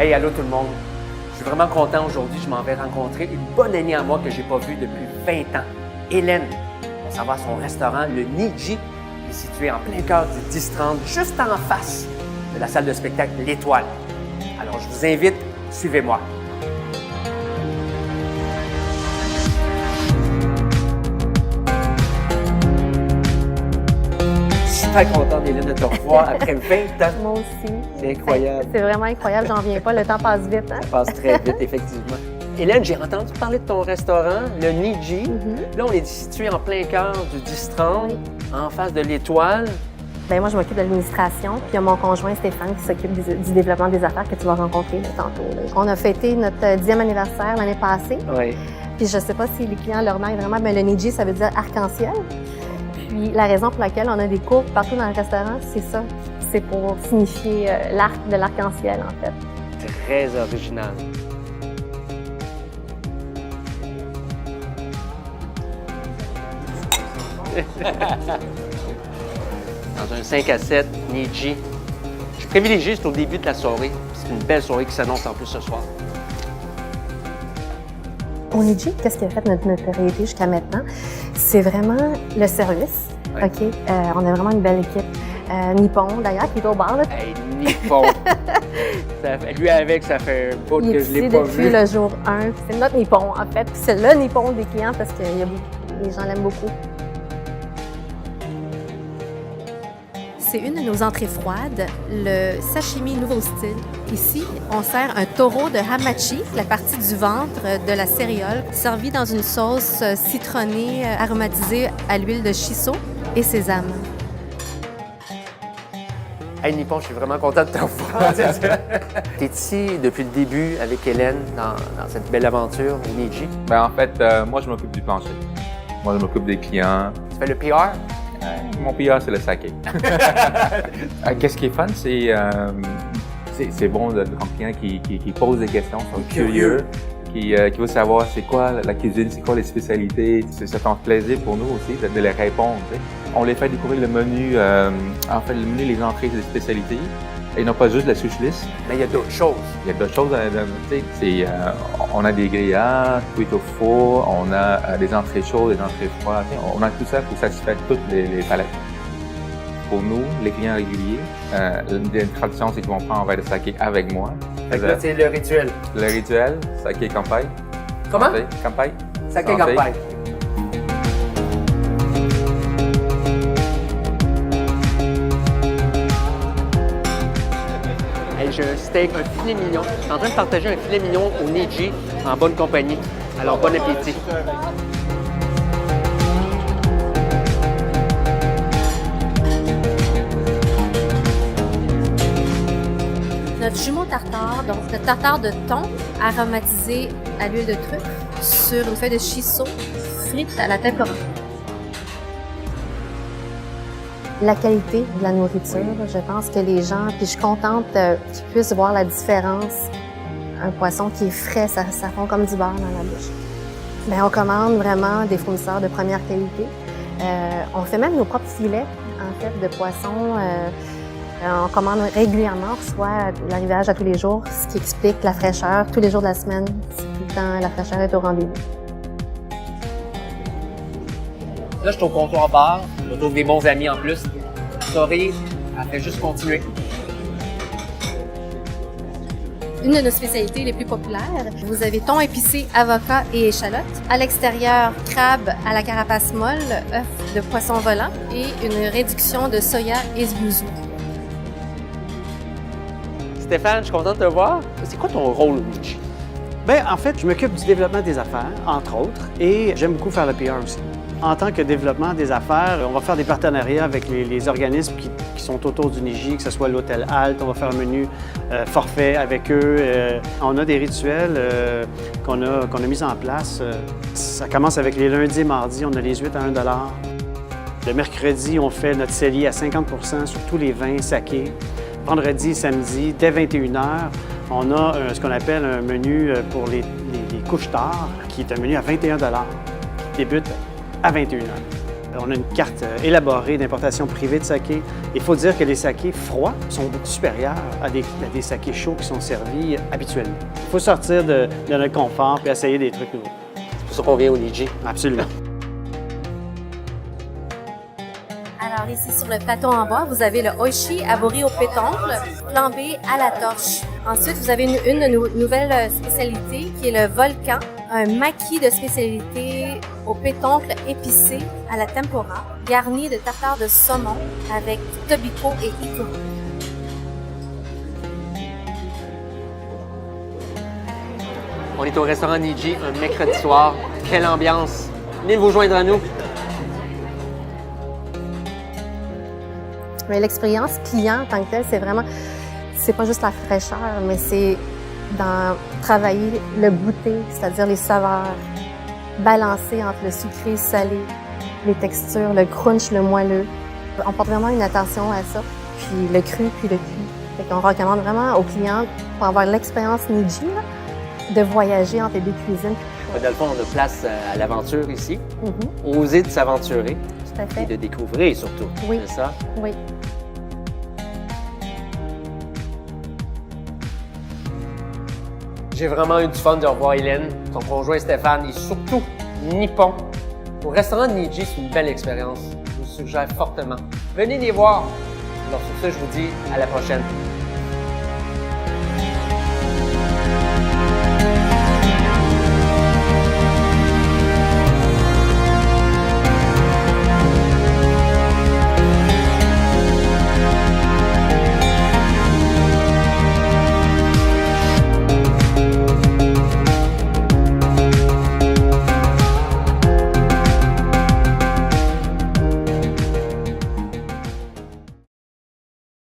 Hey, allô tout le monde. Je suis vraiment content aujourd'hui. Je m'en vais rencontrer une bonne amie à moi que j'ai pas vue depuis 20 ans, Hélène. On s'en va à son restaurant, le Niji, qui est situé en plein cœur du 10-30, juste en face de la salle de spectacle L'Étoile. Alors, je vous invite, suivez-moi. Super content, Hélène, de te revoir après 20 ans. Moi aussi. C'est incroyable. C'est vraiment incroyable, j'en reviens pas. Le temps passe vite. Hein? Ça passe très vite, effectivement. Hélène, j'ai entendu parler de ton restaurant, le Niji. Là, on est situé en plein cœur du 10-30, en face de l'Étoile. Bien, moi, je m'occupe de l'administration, puis il y a mon conjoint Stéphane qui s'occupe du développement des affaires que tu vas rencontrer là, tantôt. Là. On a fêté notre 10e anniversaire l'année passée. Oui. Puis je sais pas si les clients leur manquent vraiment, mais le Niji, ça veut dire arc-en-ciel. Puis la raison pour laquelle on a des coupes partout dans le restaurant, c'est ça. C'est pour signifier l'arc de l'arc-en-ciel, en fait. Très original. Dans un 5 à 7, Niji. Je suis privilégié, c'est au début de la soirée. C'est une belle soirée qui s'annonce en plus ce soir. Au Niji, qu'est-ce qui a fait notre notoriété jusqu'à maintenant? C'est vraiment le service. Ouais. OK? On a vraiment une belle équipe. Nippon, d'ailleurs, qui est au bar. Là. Hey, Nippon! Lui avec, ça fait un bout Il que est je l'ai ici pas depuis vu. le jour 1. C'est notre Nippon, en fait. Puis c'est le Nippon des clients parce que les gens l'aiment beaucoup. C'est une de nos entrées froides, le sashimi nouveau style. Ici, on sert un taureau de hamachi, la partie du ventre de la céréole, servi dans une sauce citronnée aromatisée à l'huile de shiso et sésame. Hey Nippon, je suis vraiment content de te revoir. Tu es ici depuis le début avec Hélène dans cette belle aventure au Niji. Ben, en fait, moi, je m'occupe du plancher. Moi, je m'occupe des clients. Tu fais le PR? Mon PR, c'est le saké. Qu'est-ce qui est fun, c'est bon de client qui pose des questions, sont curieux, qui veut savoir c'est quoi la cuisine, c'est quoi les spécialités. C'est un plaisir pour nous aussi de les répondre. T'sais. On les fait découvrir le menu, en fait, le menu, les entrées, les spécialités. Et non pas juste la sushi list. Mais il y a d'autres choses. Il y a d'autres choses. On a des grillades, cuites au four, on a des entrées chaudes, des entrées froides. On a tout ça pour satisfaire toutes les palettes. Pour nous, les clients réguliers, une tradition, c'est qu'ils vont prendre un verre de saké avec moi. Fait que là, c'est le rituel. Le rituel, saké kampai. Comment? Kampai. Saké kampai. J'ai un steak, un filet mignon. Je suis en train de partager un filet mignon au Niji en bonne compagnie. Alors, bon appétit. Notre jumeau tartare, donc notre tartare de thon aromatisé à l'huile de truffe sur une feuille de shiso frite à la tempura. La qualité de la nourriture, je pense que les gens, puis je suis contente qu'ils puissent voir la différence. Un poisson qui est frais, ça fond comme du beurre dans la bouche. Bien, on commande vraiment des fournisseurs de première qualité. On fait même nos propres filets, en fait, de poissons. On commande régulièrement, on reçoit l'arrivage à tous les jours, ce qui explique la fraîcheur. Tous les jours de la semaine, tout le temps, la fraîcheur est au rendez-vous. Là, je suis au comptoir bar. Je retrouve des bons amis en plus. Sorry, elle fait juste continuer. Une de nos spécialités les plus populaires, vous avez thon épicé, avocat et échalote. À l'extérieur, crabe à la carapace molle, œuf de poisson volant et une réduction de soya et yuzu. Stéphane, je suis content de te voir. C'est quoi ton rôle au Niji? Bien, en fait, je m'occupe du développement des affaires, entre autres, et j'aime beaucoup faire le PR aussi. En tant que développement des affaires, on va faire des partenariats avec les organismes qui sont autour du Niji, que ce soit l'Hôtel Halte, on va faire un menu forfait avec eux. On a des rituels qu'on a mis en place. Ça commence avec les lundis et mardis, on a les huîtres à 1 $. Le mercredi, on fait notre cellier à 50 % sur tous les vins sakés. Vendredi et samedi, dès 21 h, on a ce qu'on appelle un menu pour les couches tard, qui est un menu à 21 $, qui débute à 21 h. On a une carte élaborée d'importation privée de saké. Il faut dire que les sakés froids sont beaucoup supérieurs à des sakés chauds qui sont servis habituellement. Il faut sortir de notre confort et essayer des trucs nouveaux. C'est pour ça qu'on vient au Niji. Absolument. Alors ici sur le plateau en bas, vous avez le oishi abori au pétoncle, flambé à la torche. Ensuite, vous avez une nouvelle spécialité qui est le volcan, un maki de spécialité au pétoncle épicé à la tempura, garni de tartare de saumon avec tobiko et ikuru. On est au restaurant Niji un mercredi soir. Quelle ambiance! Venez vous joindre à nous. Mais l'expérience client en tant que telle, c'est vraiment, c'est pas juste la fraîcheur, mais c'est dans travailler le goûter, c'est-à-dire les saveurs, balancer entre le sucré, salé, les textures, le crunch, le moelleux. On porte vraiment une attention à ça, puis le cru, puis le cuit. Fait qu'on recommande vraiment aux clients, pour avoir l'expérience Niji, là, de voyager entre les deux cuisines. Dans le fond, on a place à l'aventure ici. Oser de s'aventurer Tout à et fait. de découvrir surtout. Oui. C'est ça? Oui. J'ai vraiment eu du fun de revoir Hélène, son conjoint Stéphane et surtout Nippon. Au restaurant Niji, c'est une belle expérience. Je vous suggère fortement. Venez les voir. Alors sur ce, je vous dis à la prochaine.